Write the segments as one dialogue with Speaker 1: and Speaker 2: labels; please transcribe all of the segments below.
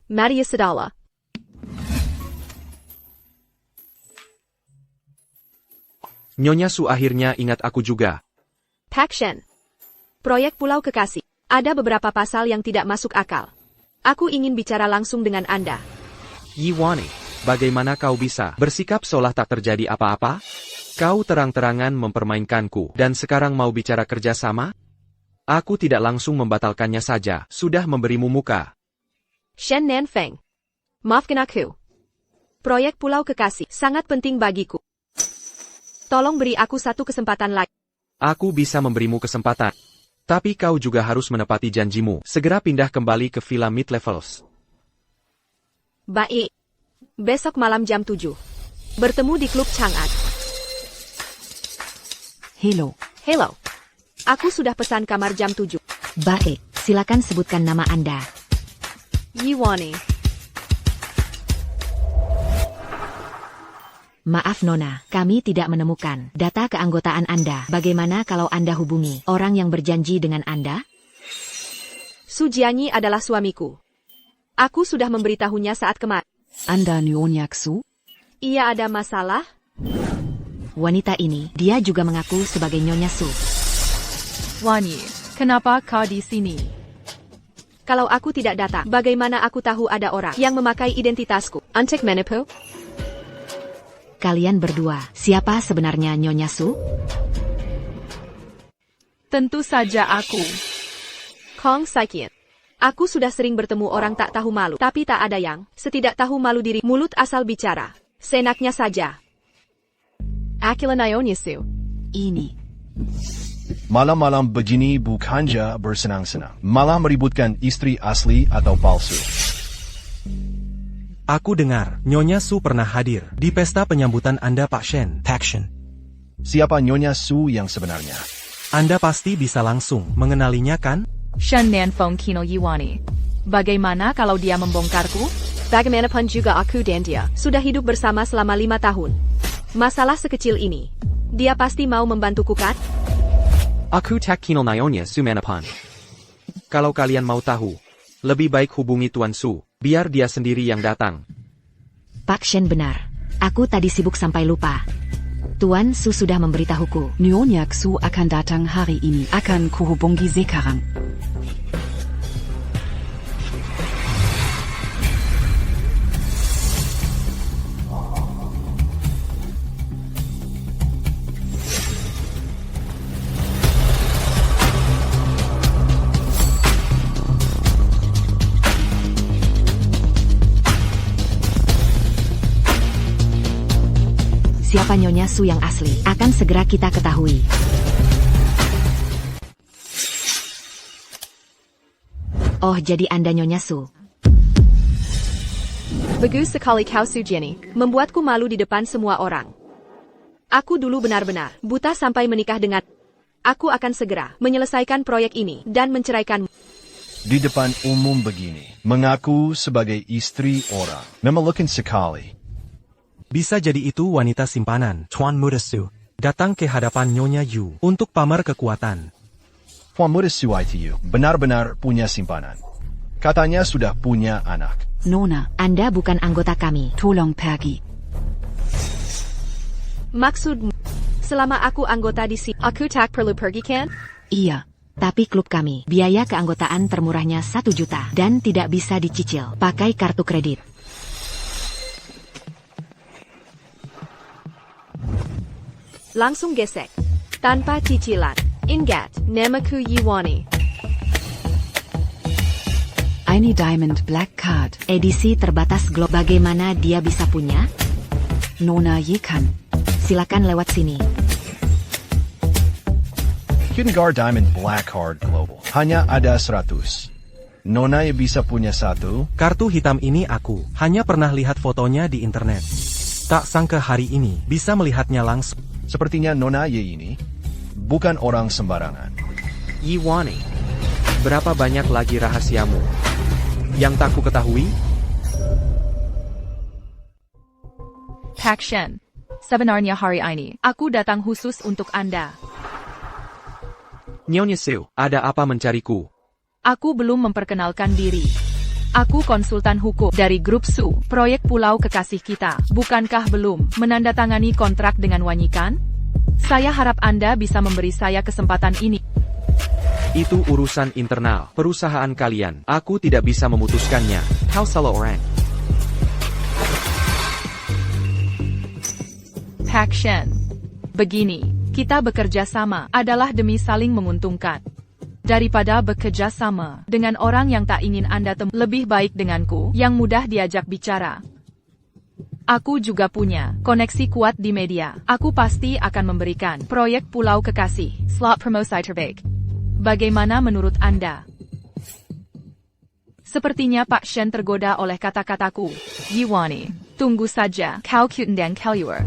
Speaker 1: Maria Sadala.
Speaker 2: Nyonya Su akhirnya ingat aku juga.
Speaker 1: Pak Shen. Proyek Pulau Kekasih. Ada beberapa pasal yang tidak masuk akal. Aku ingin bicara langsung dengan Anda.
Speaker 2: Yi Wani, bagaimana kau bisa bersikap seolah tak terjadi apa-apa? Kau terang-terangan mempermainkanku dan sekarang mau bicara kerjasama? Aku tidak langsung membatalkannya saja, sudah memberimu muka.
Speaker 1: Shen Nanfeng. Maafkan aku. Proyek Pulau Kekasih sangat penting bagiku. Tolong beri aku satu kesempatan lagi.
Speaker 2: Aku bisa memberimu kesempatan. Tapi kau juga harus menepati janjimu. Segera pindah kembali ke Villa Mid Levels.
Speaker 1: Baik. Besok malam jam 7. Bertemu di Klub Chang'an.
Speaker 3: Hello.
Speaker 1: Hello. Aku sudah pesan kamar jam 7.
Speaker 3: Baik, silakan sebutkan nama Anda.
Speaker 1: Yi Wani.
Speaker 3: Maaf Nona, kami tidak menemukan data keanggotaan Anda. Bagaimana kalau Anda hubungi orang yang berjanji dengan Anda?
Speaker 1: Su Jianyi adalah suamiku. Aku sudah memberitahunya saat kemarin.
Speaker 3: Anda Nyonya Su?
Speaker 1: Ia ada masalah?
Speaker 3: Wanita ini, dia juga mengaku sebagai Nyonya Su.
Speaker 4: Wani, kenapa kau di sini?
Speaker 1: Kalau aku tidak datang, bagaimana aku tahu ada orang yang memakai identitasku? Antek menipu?
Speaker 3: Kalian berdua, siapa sebenarnya Nyonya Su?
Speaker 4: Tentu saja aku.
Speaker 1: Kong Saikian. Aku sudah sering bertemu orang tak tahu malu, tapi tak ada yang setidak tahu malu diri. Mulut asal bicara. Senaknya saja. Akila Nyonya Su.
Speaker 3: Ini.
Speaker 5: Malam-malam begini bukannya bersenang-senang. Malah meributkan istri asli atau palsu.
Speaker 6: Aku dengar, Nyonya Su pernah hadir di pesta penyambutan Anda Pak Shen.
Speaker 5: Siapa Nyonya Su yang sebenarnya?
Speaker 6: Anda pasti bisa langsung mengenalinya kan?
Speaker 4: Shen Nanfeng Kino Yiwani. Bagaimana kalau dia membongkarku?
Speaker 1: Bagaimanapun juga aku dan dia sudah hidup bersama selama 5 tahun. Masalah sekecil ini. Dia pasti mau membantuku kan?
Speaker 2: Aku tak kenal Nyonya Su manapun. Kalau kalian mau tahu, lebih baik hubungi Tuan Su, biar dia sendiri yang datang.
Speaker 3: Pak Shen benar. Aku tadi sibuk sampai lupa. Tuan Su sudah memberitahuku.
Speaker 7: Nyonya Su akan datang hari ini. Akan kuhubungi sekarang.
Speaker 3: Siapa Nyonya Su yang asli, akan segera kita ketahui. Oh, jadi Anda Nyonya Su.
Speaker 1: Bagus sekali kau Su Jianyi, membuatku malu di depan semua orang. Aku dulu benar-benar buta sampai menikah dengan... Aku akan segera menyelesaikan proyek ini dan menceraikanmu.
Speaker 5: Di depan umum begini, mengaku sebagai istri orang. Memalukan sekali.
Speaker 6: Bisa jadi itu wanita simpanan, Tuan Muda Su. Datang ke hadapan Nyonya Yu untuk pamer kekuatan.
Speaker 5: Tuan Muda Su ITU benar-benar punya simpanan. Katanya sudah punya anak.
Speaker 7: Nona,
Speaker 3: Anda bukan anggota kami.
Speaker 7: tolong pergi.
Speaker 1: Maksudmu, selama aku anggota di sini, aku tak perlu pergi kan?
Speaker 7: Iya.
Speaker 3: Tapi klub kami, biaya keanggotaan termurahnya 1 juta dan tidak bisa dicicil pakai kartu kredit.
Speaker 1: Langsung gesek. Tanpa cicilan. Ingat, namaku Yi Wani.
Speaker 7: Eine Diamond Black Card.
Speaker 3: Edisi terbatas Globe. Bagaimana dia bisa punya?
Speaker 7: Nona Yekan.
Speaker 3: Silakan lewat sini.
Speaker 5: Kingar Diamond Black Card Global. Hanya ada 100. Nona yang bisa punya 1.
Speaker 6: Kartu hitam ini aku hanya pernah lihat fotonya di internet. Tak sangka hari ini bisa melihatnya langsung.
Speaker 5: Sepertinya Nona Ye ini bukan orang sembarangan.
Speaker 2: Yi Wani, berapa banyak lagi rahasiamu yang tak ku ketahui?
Speaker 4: Pak Shen. Sebenarnya hari ini, aku datang khusus untuk Anda.
Speaker 2: Nyonya Su, ada apa mencariku?
Speaker 4: Aku belum memperkenalkan diri. Aku konsultan hukum dari grup Su, proyek Pulau Kekasih kita. Bukankah belum menandatangani kontrak dengan Wanyikan? Saya harap Anda bisa memberi saya kesempatan ini.
Speaker 2: Itu urusan internal perusahaan kalian. Aku tidak bisa memutuskannya. Kau salah orang.
Speaker 4: Pak Shen. Begini, kita bekerja sama adalah demi saling menguntungkan. Daripada bekerja sama dengan orang yang tak ingin Anda lebih baik denganku, yang mudah diajak bicara. Aku juga punya koneksi kuat di media. Aku pasti akan memberikan proyek Pulau Kekasih, slot promosi terbaik. Bagaimana menurut Anda? Sepertinya Pak Shen tergoda oleh kata-kataku. Yiwani, tunggu saja, kau cute dan keluar.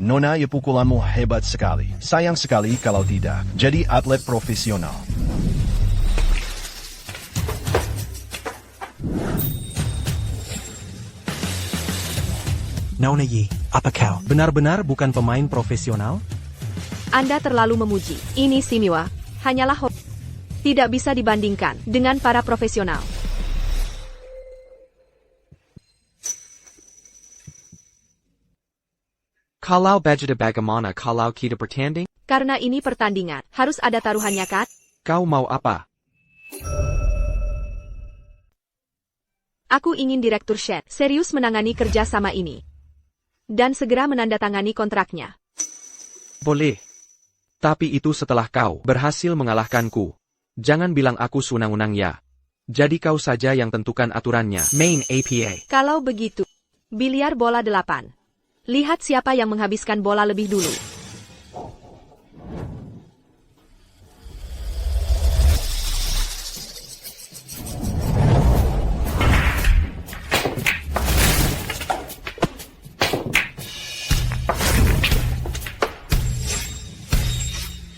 Speaker 5: Nona, pukulanmu hebat sekali. Sayang sekali kalau tidak. Jadi atlet profesional.
Speaker 6: Nona Yi, apa kau? Benar-benar bukan pemain profesional?
Speaker 1: Anda terlalu memuji. Ini Simiwa, hanyalah tidak bisa dibandingkan dengan para profesional.
Speaker 2: Kalau bagaimana bagaimana kalau kita bertanding?
Speaker 1: Karena ini pertandingan, harus ada taruhannya kan?
Speaker 2: Kau mau apa?
Speaker 1: Aku ingin Direktur Shen serius menangani kerja sama ini. Dan segera menandatangani kontraknya.
Speaker 2: Boleh. Tapi itu setelah kau berhasil mengalahkanku. Jangan bilang aku sunang-unang ya. Jadi kau saja yang tentukan aturannya. Main APA.
Speaker 1: Kalau begitu, biliar bola 8. Lihat siapa yang menghabiskan bola lebih dulu.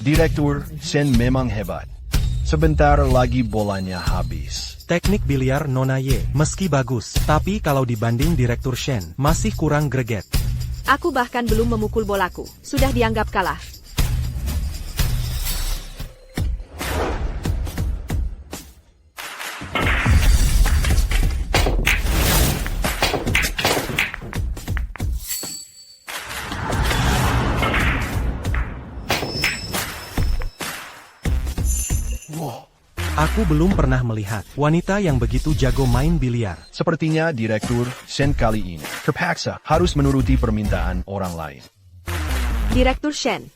Speaker 5: Direktur Shen memang hebat. Sebentar lagi bolanya habis.
Speaker 6: Teknik biliar Nona Ye meski bagus, tapi kalau dibanding Direktur Shen, masih kurang greget.
Speaker 1: Aku bahkan belum memukul bolaku, sudah dianggap kalah.
Speaker 6: Aku belum pernah melihat wanita yang begitu jago main biliar.
Speaker 5: Sepertinya Direktur Shen kali ini terpaksa harus menuruti permintaan orang lain.
Speaker 1: Direktur Shen,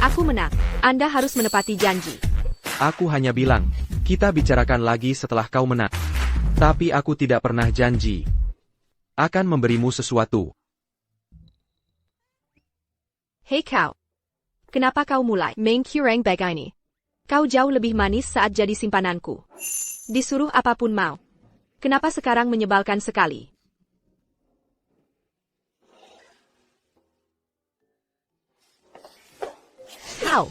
Speaker 1: aku menang. Anda harus menepati janji.
Speaker 2: Aku hanya bilang, kita bicarakan lagi setelah kau menang. Tapi aku tidak pernah janji akan memberimu sesuatu.
Speaker 1: Hei kau. Kenapa kau mulai main curang begini? Kau jauh lebih manis saat jadi simpananku. Disuruh apapun mau. Kenapa sekarang menyebalkan sekali? Kau.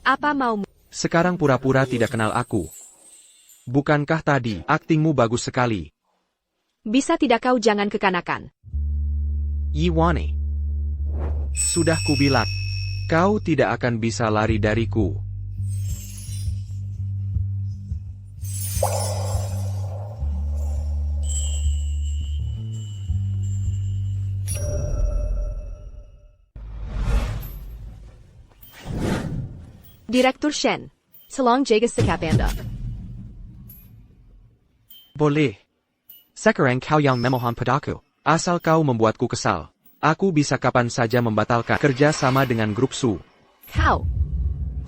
Speaker 1: Apa maumu?
Speaker 2: Sekarang pura-pura tidak kenal aku. Bukankah tadi aktingmu bagus sekali?
Speaker 1: Bisa tidak kau jangan kekanakan?
Speaker 2: Yiwani. Sudah kubilang, kau tidak akan bisa lari dariku.
Speaker 1: Direktur Shen, tolong jaga sikap Anda.
Speaker 2: Boleh. Sekarang kau yang memohon padaku. Asal kau membuatku kesal. Aku bisa kapan saja membatalkan kerja sama dengan grup Su.
Speaker 1: Kau.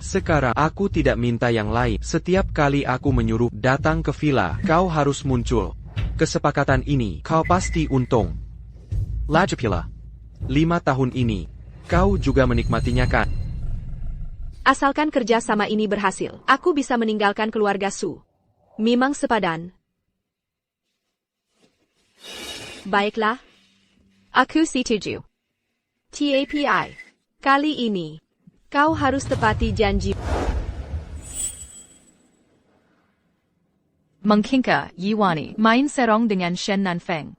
Speaker 2: Sekarang aku tidak minta yang lain. Setiap kali aku menyuruh datang ke villa, kau harus muncul. Kesepakatan ini kau pasti untung. Lagi pula. 5 tahun ini, kau juga menikmatinya kan?
Speaker 1: Asalkan kerja sama ini berhasil, aku bisa meninggalkan keluarga Su. Memang sepadan. Baiklah. Aku setuju. TAPI. Kali ini, kau harus tepati janji.
Speaker 4: Mengkingka, Yiwani, main serong dengan Shen Nanfeng.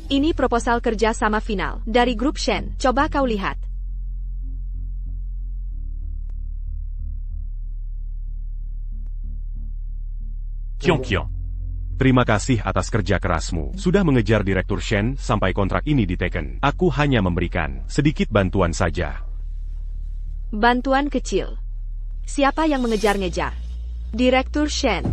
Speaker 1: Ini proposal kerja sama final dari grup Shen. Coba kau lihat.
Speaker 8: Kiong. Terima kasih atas kerja kerasmu. Sudah mengejar Direktur Shen sampai kontrak ini diteken. Aku hanya memberikan sedikit bantuan saja.
Speaker 1: Bantuan kecil. Siapa yang mengejar-ngejar? Direktur Shen.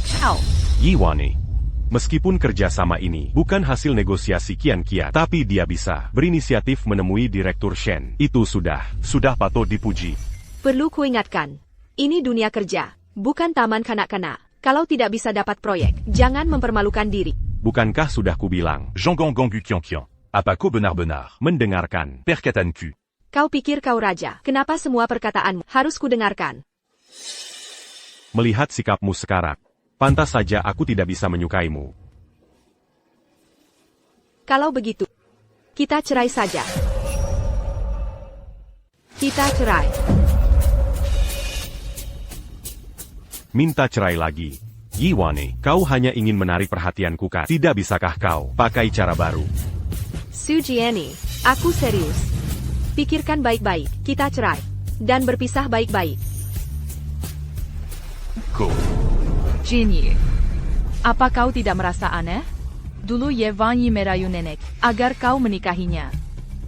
Speaker 1: Ciao.
Speaker 8: Yiwane. Meskipun kerjasama ini bukan hasil negosiasi kian-kian, tapi dia bisa berinisiatif menemui Direktur Shen. Itu sudah patut dipuji.
Speaker 1: Perlu kuingatkan. Ini dunia kerja, bukan taman kanak-kanak. Kalau tidak bisa dapat proyek, jangan mempermalukan diri.
Speaker 8: Bukankah sudah kubilang?
Speaker 9: Jean-Gang-Gang Kiang. Apa kau benar-benar
Speaker 8: mendengarkan
Speaker 9: perkataanku?
Speaker 1: Kau pikir kau raja, kenapa semua perkataanmu harus kudengarkan?
Speaker 8: Melihat sikapmu sekarang, pantas saja aku tidak bisa menyukaimu.
Speaker 1: Kalau begitu, kita cerai saja. Kita cerai.
Speaker 8: Minta cerai lagi. Yiwane, kau hanya ingin menarik perhatianku kan? Tidak bisakah kau pakai cara baru?
Speaker 1: Su Jiani, aku serius. Pikirkan baik-baik, kita cerai. Dan berpisah baik-baik.
Speaker 4: Jinyi, apa kau tidak merasa aneh? Dulu Ye Wanyi merayu nenek agar kau menikahinya.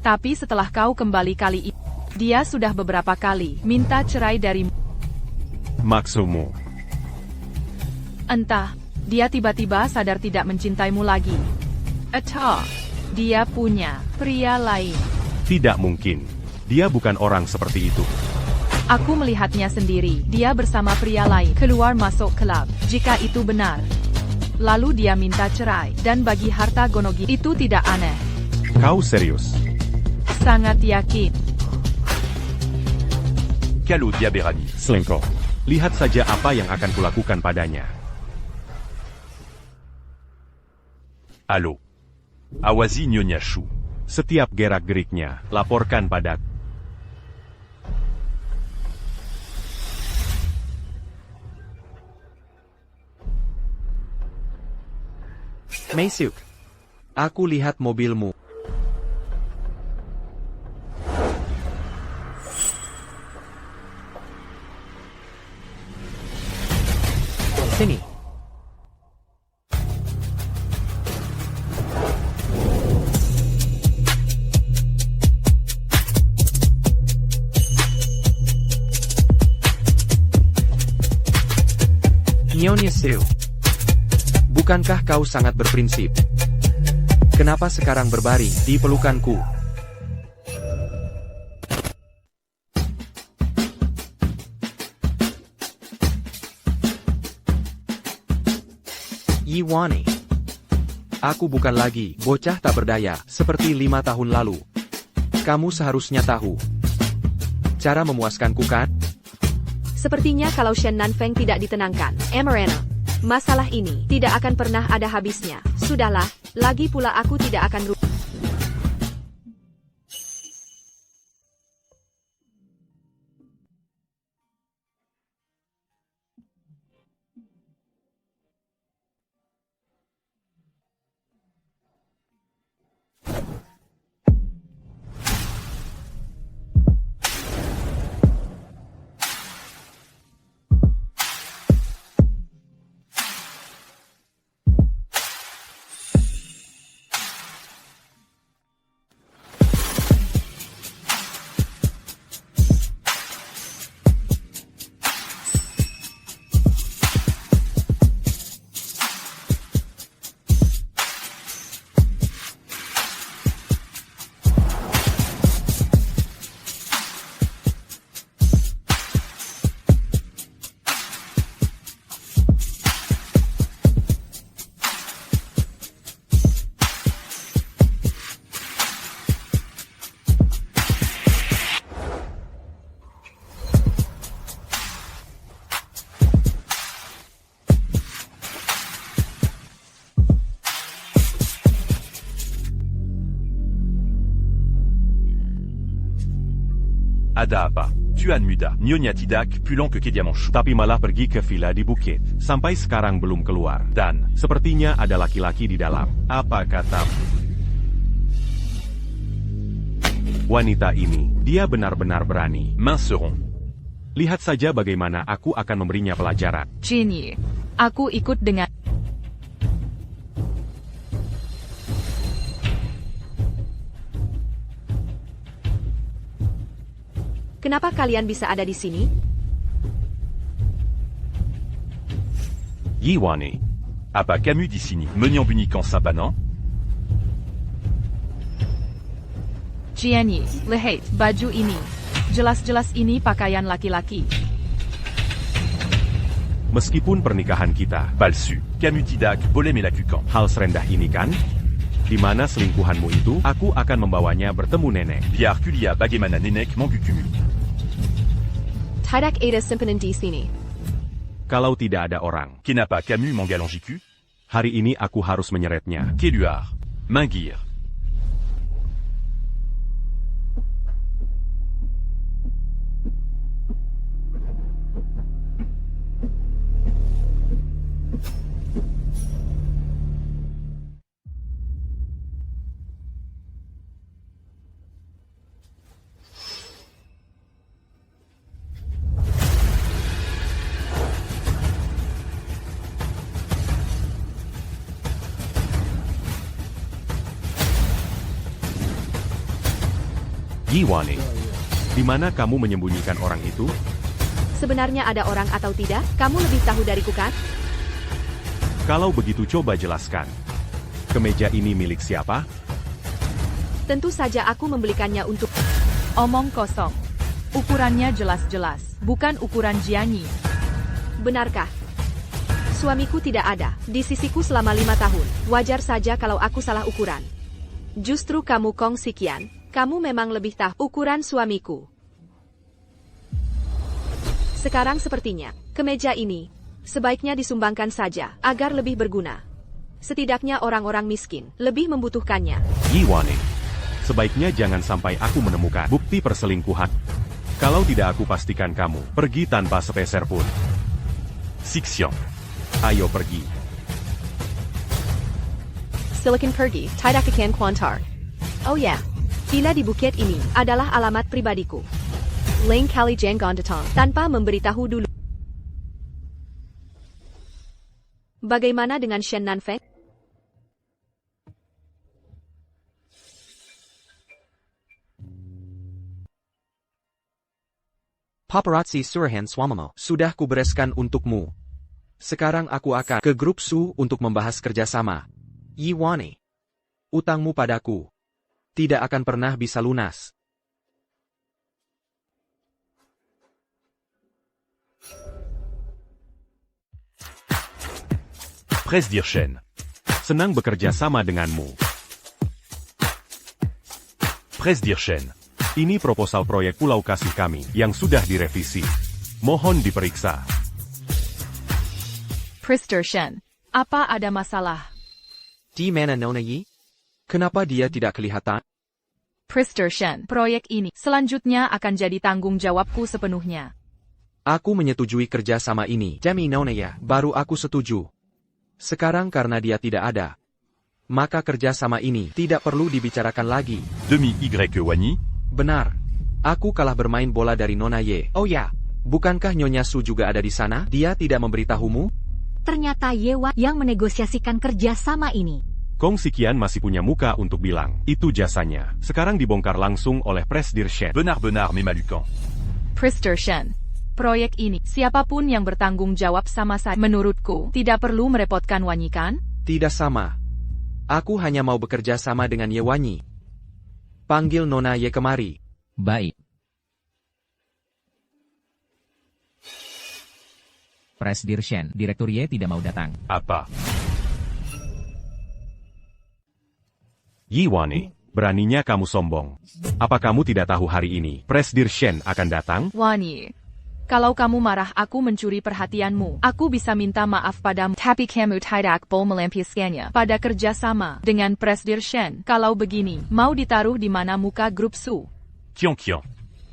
Speaker 4: Tapi setelah kau kembali kali ini, dia sudah beberapa kali minta cerai darimu.
Speaker 8: Maksudmu?
Speaker 4: Entah, dia tiba-tiba sadar tidak mencintaimu lagi. Atau, dia punya pria lain.
Speaker 8: Tidak mungkin. Dia bukan orang seperti itu.
Speaker 4: Aku melihatnya sendiri. Dia bersama pria lain keluar masuk klub. Jika itu benar, lalu dia minta cerai dan bagi harta gonogi. Itu tidak aneh.
Speaker 8: Kau serius?
Speaker 4: Sangat yakin.
Speaker 9: Kalau dia berani.
Speaker 8: Selingkuh. Lihat saja apa yang akan kulakukan padanya.
Speaker 9: Halo. Awasi Nyonya Shu.
Speaker 8: Setiap gerak-geriknya, laporkan padaku.
Speaker 2: Meisuk, aku lihat mobilmu. Sini. Nyonya Su, bukankah kau sangat berprinsip? Kenapa sekarang berbaring di pelukanku? Yiwane, aku bukan lagi bocah tak berdaya seperti 5 tahun lalu. Kamu seharusnya tahu cara memuaskanku kan?
Speaker 1: Sepertinya kalau Shen Nanfeng tidak ditenangkan, Emerena, masalah ini tidak akan pernah ada habisnya. Sudahlah, lagi pula aku tidak akan rugi.
Speaker 9: Ada apa? Tuan muda, Nyonya tidak pulang ke Kediamanchu.
Speaker 8: Tapi malah pergi ke villa di bukit. Sampai sekarang belum keluar. Dan, sepertinya ada laki-laki di dalam. Apa katamu? Wanita ini, dia benar-benar berani.
Speaker 9: Mains seront.
Speaker 8: Lihat saja bagaimana aku akan memberinya pelajaran.
Speaker 4: Jinyi, aku ikut dengan...
Speaker 1: Kenapa kalian bisa ada di sini?
Speaker 9: Yiwane. Apa Camus di sini, menyembunyikan Sabanan?
Speaker 4: Jianyi, lihat baju ini. Jelas-jelas ini pakaian laki-laki.
Speaker 8: Meskipun pernikahan kita,
Speaker 9: Palsu. Camus Didac, Bolem et Lacucan.
Speaker 8: hal serendah ini kan? Di mana selingkuhanmu itu, aku akan membawanya bertemu nenek.
Speaker 9: Biar Kulia Bagemana Nenek Mangukumu.
Speaker 1: Tidak ada simpanan di sini.
Speaker 8: Kalau tidak ada orang,
Speaker 9: Kenapa Camus Mangalangiku?
Speaker 8: hari ini aku harus menyeretnya.
Speaker 9: Keluar. Mingir.
Speaker 8: Yiwane, di mana kamu menyembunyikan orang itu?
Speaker 1: Sebenarnya ada orang atau tidak? Kamu lebih tahu dariku kan?
Speaker 8: Kalau begitu coba jelaskan. Kemeja ini milik siapa?
Speaker 1: Tentu saja aku membelikannya untuk...
Speaker 4: Omong kosong. Ukurannya jelas-jelas, bukan ukuran Jianyi.
Speaker 1: Benarkah? Suamiku tidak ada di sisiku selama 5 tahun. Wajar saja kalau aku salah ukuran. Justru kamu Kong Sikian, kamu memang lebih tahu ukuran suamiku. Sekarang sepertinya, kemeja ini sebaiknya disumbangkan saja agar lebih berguna. Setidaknya orang-orang miskin lebih membutuhkannya.
Speaker 8: Yiwane, sebaiknya jangan sampai aku menemukan bukti perselingkuhan. Kalau tidak aku pastikan kamu pergi tanpa sepeser pun.
Speaker 9: Sixian.
Speaker 8: Ayo pergi.
Speaker 1: Silicon pergi, tidak akan kuantar. Oh ya, villa di bukit ini adalah alamat pribadiku. Lain kali jangan datang tanpa memberitahu dulu. Bagaimana dengan Shen Nanfeng?
Speaker 2: Paparazzi Surahan Swamamo, sudah kubereskan untukmu. Sekarang aku akan ke grup Su untuk membahas kerjasama. Yiwane, utangmu padaku tidak akan pernah bisa lunas.
Speaker 8: Presdirchen, senang bekerja sama denganmu. Presdirchen, ini proposal proyek Pulau Kasih kami yang sudah direvisi. Mohon diperiksa.
Speaker 4: Presdirchen, apa ada masalah?
Speaker 2: Di mana Nona Yi? Kenapa dia tidak kelihatan?
Speaker 4: Presdirchen, proyek ini selanjutnya akan jadi tanggung jawabku sepenuhnya.
Speaker 2: Aku menyetujui kerjasama ini. Demi Nona ya, baru aku setuju. Sekarang karena dia tidak ada, maka kerjasama ini tidak perlu dibicarakan lagi.
Speaker 9: Demi Y Wani.
Speaker 2: Benar. Aku kalah bermain bola dari Nona Ye. Oh ya, bukankah Nyonya Su juga ada di sana? Dia tidak memberitahumu?
Speaker 3: Ternyata Yewa yang menegosiasikan kerjasama ini.
Speaker 8: Kong Sikian masih punya muka untuk bilang, itu jasanya. Sekarang dibongkar langsung oleh Presdirchen.
Speaker 9: Benar-benar memalukan.
Speaker 4: Presdirchen, proyek ini siapapun yang bertanggung jawab sama saya. Menurutku, tidak perlu merepotkan Wanyi kan?
Speaker 2: Tidak sama. Aku hanya mau bekerja sama dengan Ye Wanyi. Panggil Nona Ye kemari.
Speaker 10: Baik. Presdirchen, Direktur Ye tidak mau datang.
Speaker 9: Apa?
Speaker 8: Yiwane, beraninya kamu sombong. Apa kamu tidak tahu hari ini Presdirchen akan datang?
Speaker 4: Wanyi, kalau kamu marah aku mencuri perhatianmu, aku bisa minta maaf padamu. Tapi kamu tidak boleh melampiaskannya pada kerjasama dengan Presdirchen. Kalau begini, mau ditaruh di mana muka grup Su?
Speaker 9: Kion.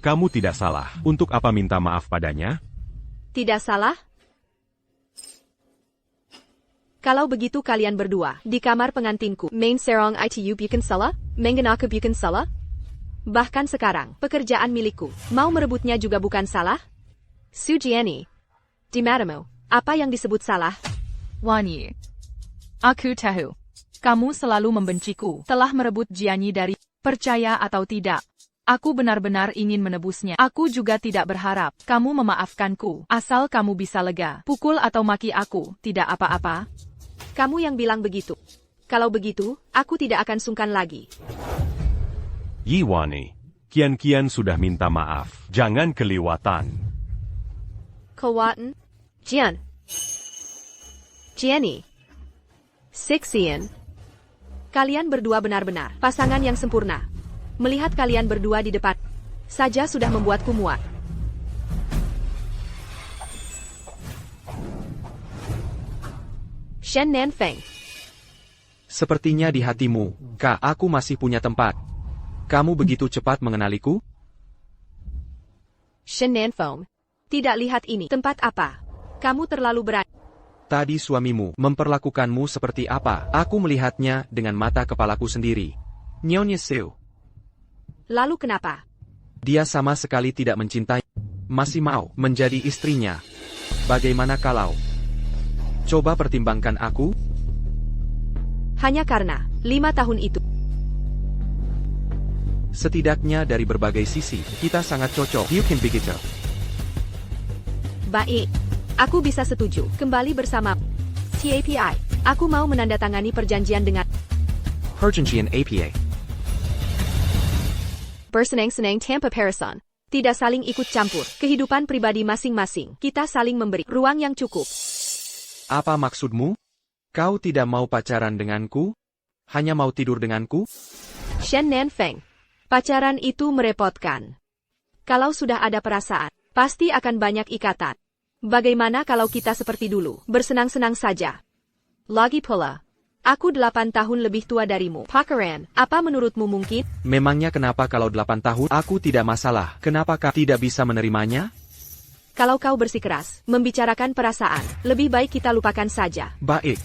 Speaker 8: Kamu tidak salah. Untuk apa minta maaf padanya?
Speaker 1: Tidak salah? Kalau begitu kalian berdua, di kamar pengantinku, main serong itu bukan salah? Mengenaku bukan salah? Bahkan sekarang, pekerjaan milikku. Mau merebutnya juga bukan salah? Su Jiani. Di matamu, apa yang disebut salah?
Speaker 4: Wani. Aku tahu. Kamu selalu membenciku, telah merebut Jiani dari, percaya atau tidak. Aku benar-benar ingin menebusnya. Aku juga tidak berharap kamu memaafkanku, asal kamu bisa lega. Pukul atau maki aku, tidak apa-apa.
Speaker 1: Kamu yang bilang begitu. Kalau begitu, aku tidak akan sungkan lagi.
Speaker 8: Yiwani, kian-kian sudah minta maaf. Jangan kelewatan.
Speaker 1: Kelewatan? Jian. Jiani. Sixian. Kalian berdua benar-benar pasangan yang sempurna. Melihat kalian berdua di depan saja sudah membuatku muak. Shen Nanfeng.
Speaker 2: Sepertinya di hatimu, Kak, aku masih punya tempat. Kamu begitu cepat mengenaliku?
Speaker 1: Shen Nanfeng. Tidak lihat ini tempat apa? Kamu terlalu berani.
Speaker 2: Tadi suamimu memperlakukanmu seperti apa? Aku melihatnya dengan mata kepalaku sendiri. Nyonya Siu.
Speaker 1: Lalu kenapa?
Speaker 2: Dia sama sekali tidak mencintai. Masih mau menjadi istrinya. Bagaimana kalau? Coba pertimbangkan aku.
Speaker 1: Hanya karena 5 tahun itu.
Speaker 2: Setidaknya dari berbagai sisi, kita sangat cocok. You can pick it up.
Speaker 1: Baik. Aku bisa setuju. Kembali bersama TAPI. Aku mau menandatangani perjanjian dengan
Speaker 2: Perjanjian APA.
Speaker 1: Bersenang-senang tanpa parasan. Tidak saling ikut campur. Kehidupan pribadi masing-masing. Kita saling memberi ruang yang cukup.
Speaker 2: Apa maksudmu? Kau tidak mau pacaran denganku? Hanya mau tidur denganku?
Speaker 1: Shen Nanfeng. Pacaran itu merepotkan. Kalau sudah ada perasaan, pasti akan banyak ikatan. Bagaimana kalau kita seperti dulu, bersenang-senang saja? Lagi pula, aku 8 tahun lebih tua darimu. Pacaran, apa menurutmu mungkin?
Speaker 2: Memangnya kenapa kalau 8 tahun aku tidak masalah? Kenapa kau tidak bisa menerimanya?
Speaker 1: Kalau kau bersikeras, membicarakan perasaan, lebih baik kita lupakan saja.
Speaker 2: Baik.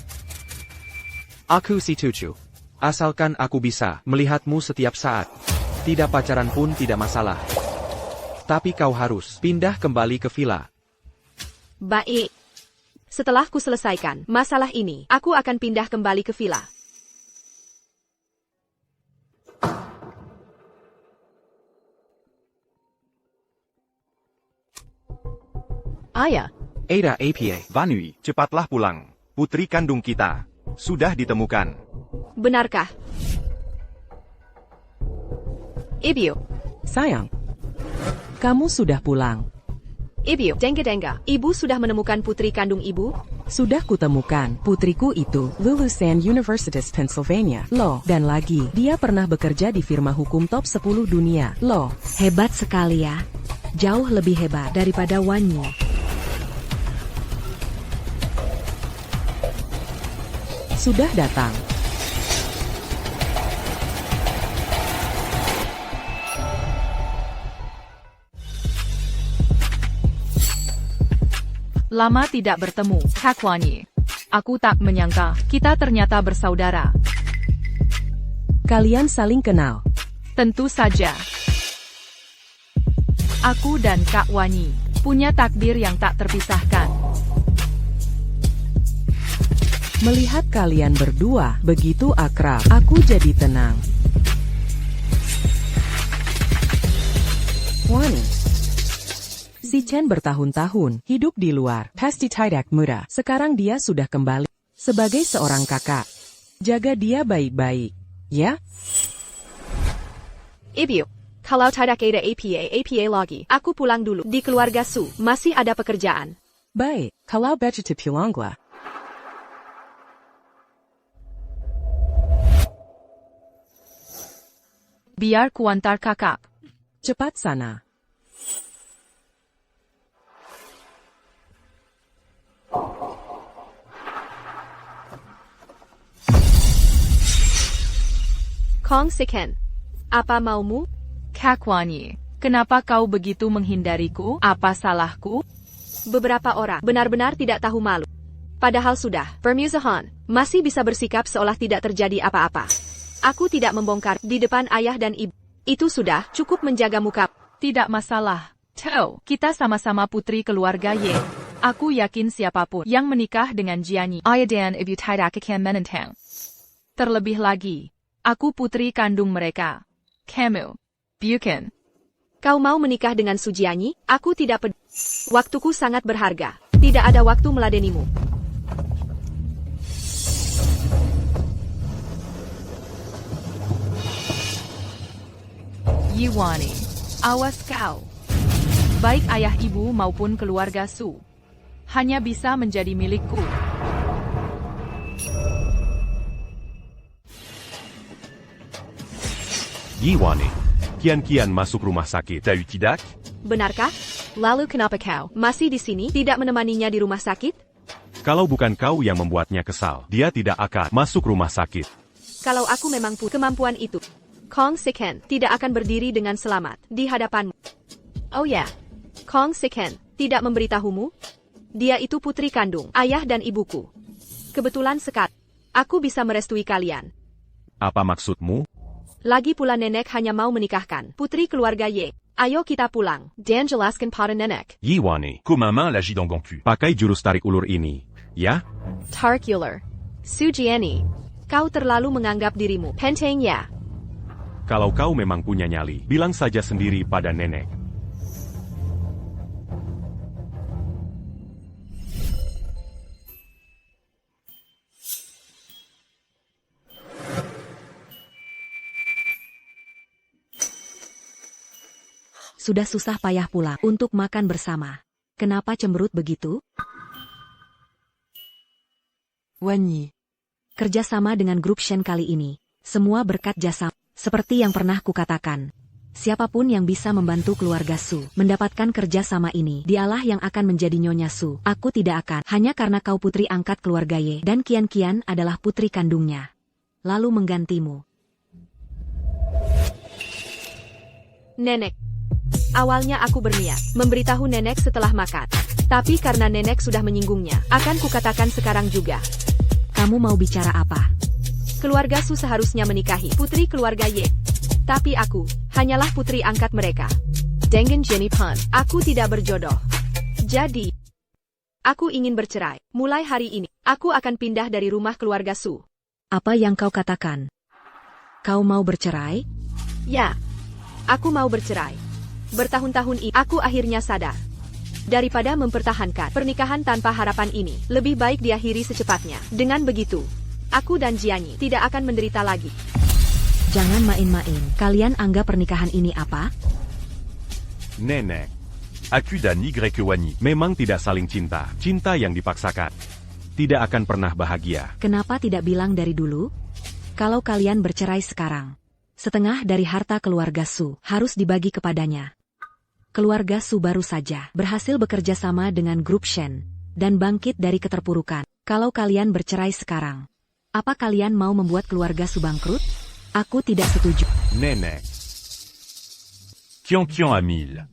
Speaker 2: Aku setuju. Asalkan aku bisa melihatmu setiap saat. Tidak pacaran pun tidak masalah. Tapi kau harus pindah kembali ke villa.
Speaker 1: Baik. Setelah ku selesaikan masalah ini, aku akan pindah kembali ke villa.
Speaker 11: Ayah.
Speaker 2: Ada APA.
Speaker 9: Vanui, cepatlah pulang. Putri kandung kita sudah ditemukan.
Speaker 1: Benarkah?
Speaker 11: Ibu. Sayang. Kamu sudah pulang.
Speaker 1: Ibu, Denga-denga, ibu sudah menemukan putri kandung ibu?
Speaker 11: Sudah kutemukan. Putriku itu lulusan Universitas Pennsylvania. Loh, dan lagi, dia pernah bekerja di firma hukum top 10 dunia. Loh,
Speaker 3: Hebat sekali ya. Jauh lebih hebat daripada Wanyi.
Speaker 11: sudah datang.
Speaker 4: Lama tidak bertemu, Hakwani. Aku tak menyangka, kita ternyata bersaudara.
Speaker 11: Kalian saling kenal?
Speaker 4: Tentu saja. Aku dan Kak Wani punya takdir yang tak terpisahkan.
Speaker 11: Melihat kalian berdua begitu akrab, aku jadi tenang. Wani. Si Chen bertahun-tahun hidup di luar, pasti tidak muda. Sekarang dia sudah kembali sebagai seorang kakak. Jaga dia baik-baik, ya?
Speaker 1: Ibu, kalau tidak ada APA lagi, aku pulang dulu. Di keluarga Su, masih ada pekerjaan.
Speaker 11: Baik, kalau begitu pulanglah.
Speaker 4: Biar kuantar kakak.
Speaker 11: Cepat sana.
Speaker 1: Kong Siken, apa maumu?
Speaker 4: Kakwani, kenapa kau begitu menghindariku? Apa salahku?
Speaker 1: Beberapa orang benar-benar tidak tahu malu. Padahal sudah permusuhan, masih bisa bersikap seolah tidak terjadi apa-apa. Aku tidak membongkar di depan ayah dan ibu. Itu sudah cukup menjaga muka.
Speaker 4: Tidak masalah. Tau, kita sama-sama putri keluarga Ye. Aku yakin siapapun yang menikah dengan Jianyi, Ayadan ibu tidak akan menentang. Terlebih lagi, aku putri kandung mereka. Kamu, bukan.
Speaker 1: Kau mau menikah dengan Sujianyi? Aku tidak peduli. Waktuku sangat berharga. Tidak ada waktu meladenimu.
Speaker 4: Yiwani, awas kau. Baik ayah ibu maupun keluarga Su, hanya bisa menjadi milikku.
Speaker 8: Yiwani, kian-kian masuk rumah sakit.
Speaker 9: T'as eu Tidak?
Speaker 1: Benarkah? Lalu kenapa kau masih di sini, tidak menemaninya di rumah sakit?
Speaker 8: Kalau bukan kau yang membuatnya kesal, dia tidak akan masuk rumah sakit.
Speaker 1: Kalau aku memang punya kemampuan itu, Kong Sikhen tidak akan berdiri dengan selamat di hadapanmu. Oh ya, Kong Sikhen tidak memberitahumu? Dia itu putri kandung ayah dan ibuku. Kebetulan sekali, aku bisa merestui kalian.
Speaker 8: Apa maksudmu?
Speaker 1: Lagi pula nenek hanya mau menikahkan putri keluarga Ye. Ayo kita pulang dan jelaskan pada nenek.
Speaker 8: Yiwani,
Speaker 9: Comme un main l'agit dans Gongpu.
Speaker 8: pakai jurus tarik ulur ini, ya?
Speaker 1: Tarkular. Sujianyi, kau terlalu menganggap dirimu penting ya.
Speaker 8: Kalau kau memang punya nyali, bilang saja sendiri pada nenek.
Speaker 3: Sudah susah payah pula untuk makan bersama. Kenapa cemberut begitu?
Speaker 11: Wanyi.
Speaker 3: Kerjasama dengan grup Shen kali ini, semua berkat jasa. Seperti yang pernah kukatakan, siapapun yang bisa membantu keluarga Su mendapatkan kerjasama ini, dialah yang akan menjadi Nyonya Su. Aku tidak akan, hanya karena kau putri angkat keluarga Ye dan Kian-Kian adalah putri kandungnya. Lalu menggantimu.
Speaker 1: Nenek. Awalnya aku berniat memberitahu nenek setelah makan. Tapi karena nenek sudah menyinggungnya, akan kukatakan sekarang juga.
Speaker 3: Kamu mau bicara apa?
Speaker 1: Keluarga Su seharusnya menikahi putri keluarga Ye. Tapi aku hanyalah putri angkat mereka. Dengan Jenny Pan, aku tidak berjodoh. Jadi, aku ingin bercerai. Mulai hari ini, aku akan pindah dari rumah keluarga Su.
Speaker 3: Apa yang kau katakan? Kau mau bercerai?
Speaker 1: Ya, aku mau bercerai. Bertahun-tahun ini, aku akhirnya sadar. Daripada mempertahankan pernikahan tanpa harapan ini, lebih baik diakhiri secepatnya. Dengan begitu, aku dan Jianyi tidak akan menderita lagi.
Speaker 3: Jangan main-main. Kalian anggap pernikahan ini apa?
Speaker 8: Nenek,
Speaker 9: Akuda ni Greke Wanyi.
Speaker 8: memang tidak saling cinta. Cinta yang dipaksakan tidak akan pernah bahagia.
Speaker 3: Kenapa tidak bilang dari dulu? Kalau kalian bercerai sekarang, setengah dari harta keluarga Su harus dibagi kepadanya. Keluarga Su baru saja berhasil bekerja sama dengan grup Shen dan bangkit dari keterpurukan. Kalau kalian bercerai sekarang, apa kalian mau membuat keluarga Su bangkrut? Aku tidak setuju.
Speaker 8: Nenek,
Speaker 9: Kian à 1000.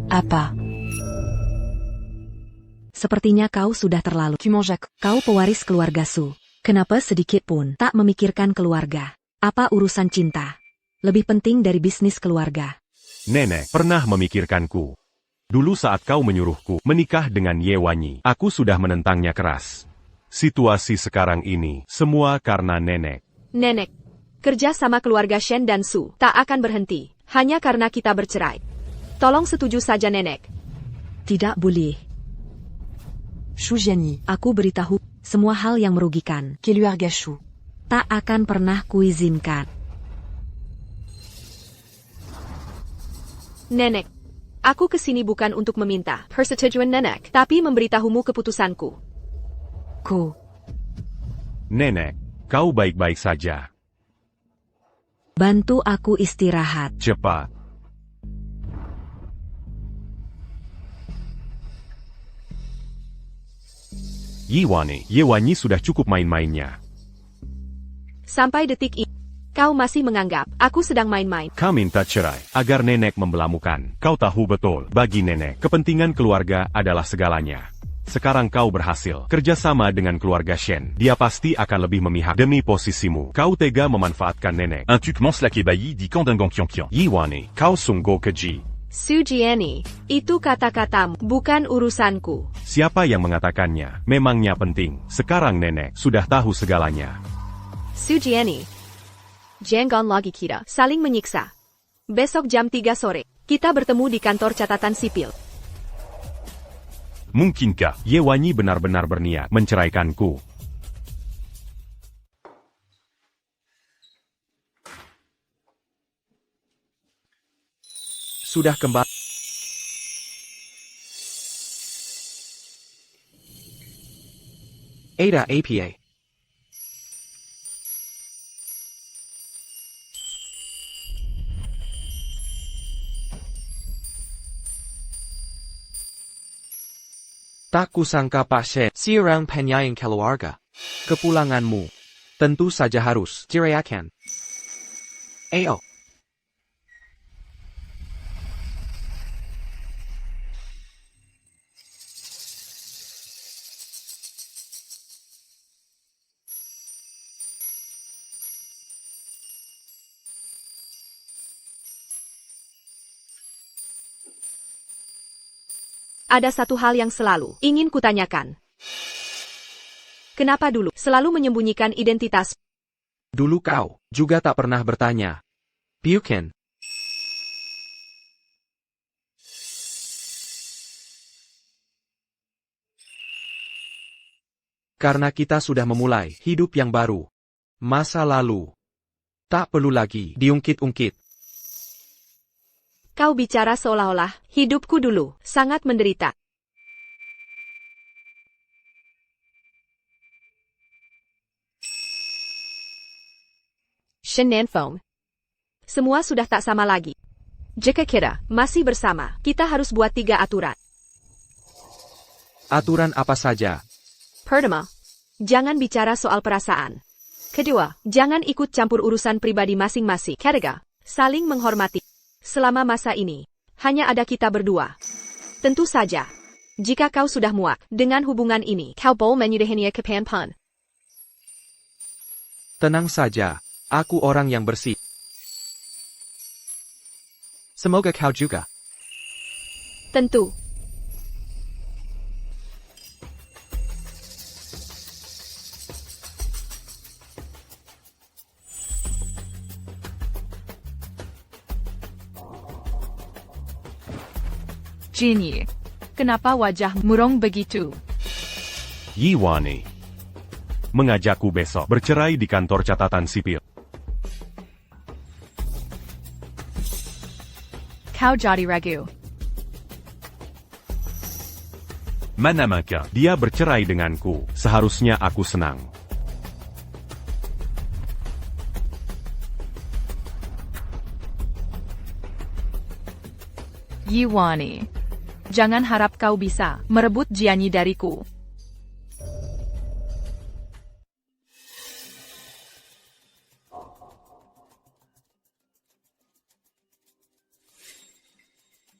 Speaker 7: Apa?
Speaker 3: Sepertinya kau sudah terlalu. Kau pewaris keluarga Su. Kenapa sedikit pun tak memikirkan keluarga? Apa urusan cinta lebih penting dari bisnis keluarga?
Speaker 8: nenek pernah memikirkanku. Dulu saat kau menyuruhku menikah dengan Ye Wanyi, aku sudah menentangnya keras. Situasi sekarang ini, semua karena nenek.
Speaker 1: Nenek, kerja sama keluarga Shen dan Su tak akan berhenti, hanya karena kita bercerai. Tolong setuju saja nenek.
Speaker 3: Tidak boleh.
Speaker 7: Shujianyi,
Speaker 3: Aku beritahu, semua hal yang merugikan
Speaker 7: keluarga Shu.
Speaker 3: tak akan pernah kuizinkan.
Speaker 1: Nenek, aku kesini bukan untuk meminta persetujuan nenek, tapi memberitahumu keputusanku.
Speaker 8: Nenek, kau baik-baik saja.
Speaker 3: Bantu aku istirahat.
Speaker 8: Cepat. Ye Wanyi sudah cukup main-mainnya.
Speaker 1: Sampai detik ini, kau masih menganggap aku sedang main-main.
Speaker 8: Kau minta cerai agar nenek membelamukan. Kau tahu betul, bagi nenek, kepentingan keluarga adalah segalanya. Sekarang kau berhasil kerjasama dengan keluarga Shen. Dia pasti akan lebih memihak demi posisimu. Kau tega memanfaatkan nenek.
Speaker 9: Un tuquement slack ébahi dit Kandangan Qiang.
Speaker 8: Yiwani, kau sungguh keji.
Speaker 1: Su Jiani, itu kata-katamu, bukan urusanku.
Speaker 8: Siapa yang mengatakannya? Memangnya penting. Sekarang nenek sudah tahu segalanya.
Speaker 1: Su Jiani. Jangan lagi kita saling menyiksa. Besok jam 3 sore, kita bertemu di kantor catatan sipil.
Speaker 8: Mungkinkah Ye Wanyi benar-benar berniat menceraikanku?
Speaker 2: Sudah kembali. Ada APA. Tak kusangka Pak Shen, seorang penyayang keluarga. Kepulanganmu tentu saja harus dirayakan. Ayo.
Speaker 1: Ada satu hal yang selalu ingin kutanyakan. Kenapa dulu selalu menyembunyikan identitas?
Speaker 2: Dulu kau juga tak pernah bertanya. Bukan? Karena kita sudah memulai hidup yang baru. Masa lalu tak perlu lagi diungkit-ungkit.
Speaker 1: Kau bicara seolah-olah hidupku dulu sangat menderita. Shen Phone. Semua sudah tak sama lagi. Jika kita masih bersama, kita harus buat 3 aturan.
Speaker 2: Aturan apa saja?
Speaker 1: Pertama, jangan bicara soal perasaan. Kedua, jangan ikut campur urusan pribadi masing-masing. Ketiga, saling menghormati. Selama masa ini, hanya ada kita berdua. Tentu saja, jika kau sudah muak dengan hubungan ini, kau boleh menyudahinya kapanpun.
Speaker 2: Tenang saja, aku orang yang bersih. Semoga kau juga.
Speaker 1: Tentu.
Speaker 4: Jinyi, kenapa wajah murung begitu?
Speaker 8: Yiwani mengajakku besok bercerai di kantor catatan sipil.
Speaker 4: Kau jadi ragu.
Speaker 8: Mana mungkin dia bercerai denganku. Seharusnya aku senang.
Speaker 4: Yiwani, jangan harap kau bisa merebut Jianyi dariku.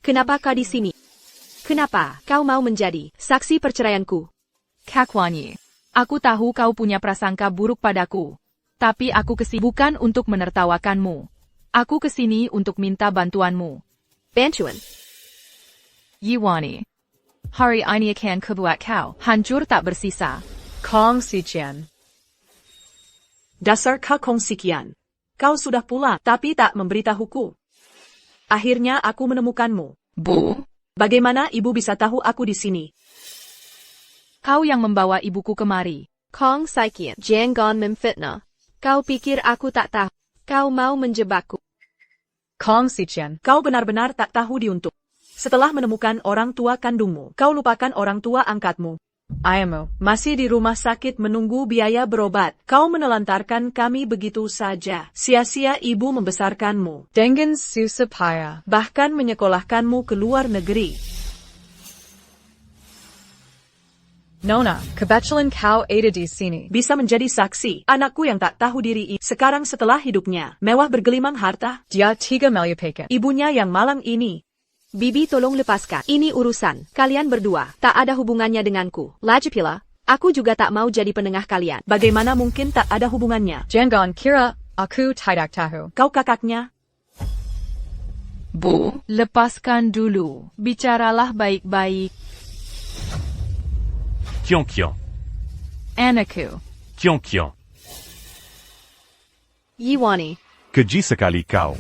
Speaker 1: Kenapa kau di sini? Kenapa kau mau menjadi saksi perceraianku?
Speaker 4: Kakwanyi, aku tahu kau punya prasangka buruk padaku. Tapi aku kesini bukan untuk menertawakanmu. Aku kesini untuk minta bantuanmu.
Speaker 1: Bantuan?
Speaker 4: Yiwani, hari ini akan kubuat kau hancur tak bersisa.
Speaker 12: Kong Siqian. Dasar Kong Siqian. Kau sudah pulang, tapi tak memberitahuku. Akhirnya aku menemukanmu.
Speaker 4: Bu,
Speaker 12: bagaimana ibu bisa tahu aku di sini?
Speaker 4: Kau yang membawa ibuku kemari.
Speaker 1: Kong Siqian, jangan memfitnah. Kau pikir aku tak tahu? Kau mau menjebakku.
Speaker 12: Kong Siqian, kau benar-benar tak tahu diuntuk. Setelah menemukan orang tua kandungmu, kau lupakan orang tua angkatmu. Ayahmu masih di rumah sakit menunggu biaya berobat. Kau menelantarkan kami begitu saja. Sia-sia ibu membesarkanmu. Dengan susah payah. Bahkan menyekolahkanmu ke luar negeri. Nona, kebetulan kau ada di sini. Bisa menjadi saksi. Anakku yang tak tahu diri sekarang setelah hidupnya mewah bergelimang harta. Dia 3 miliar perak. Ibunya yang malang ini
Speaker 1: Bibi tolong lepaskan. Ini urusan kalian berdua. Tak ada hubungannya denganku. Lagi pula, aku juga tak mau jadi penengah kalian.
Speaker 12: Bagaimana mungkin tak ada hubungannya?
Speaker 13: Jangan kira aku tidak tahu.
Speaker 12: Kau kakaknya?
Speaker 4: Bu, lepaskan dulu. Bicaralah baik-baik.
Speaker 9: Kion.
Speaker 4: Anakku.
Speaker 9: Kion.
Speaker 1: Yiwani.
Speaker 8: Keji sekali kau.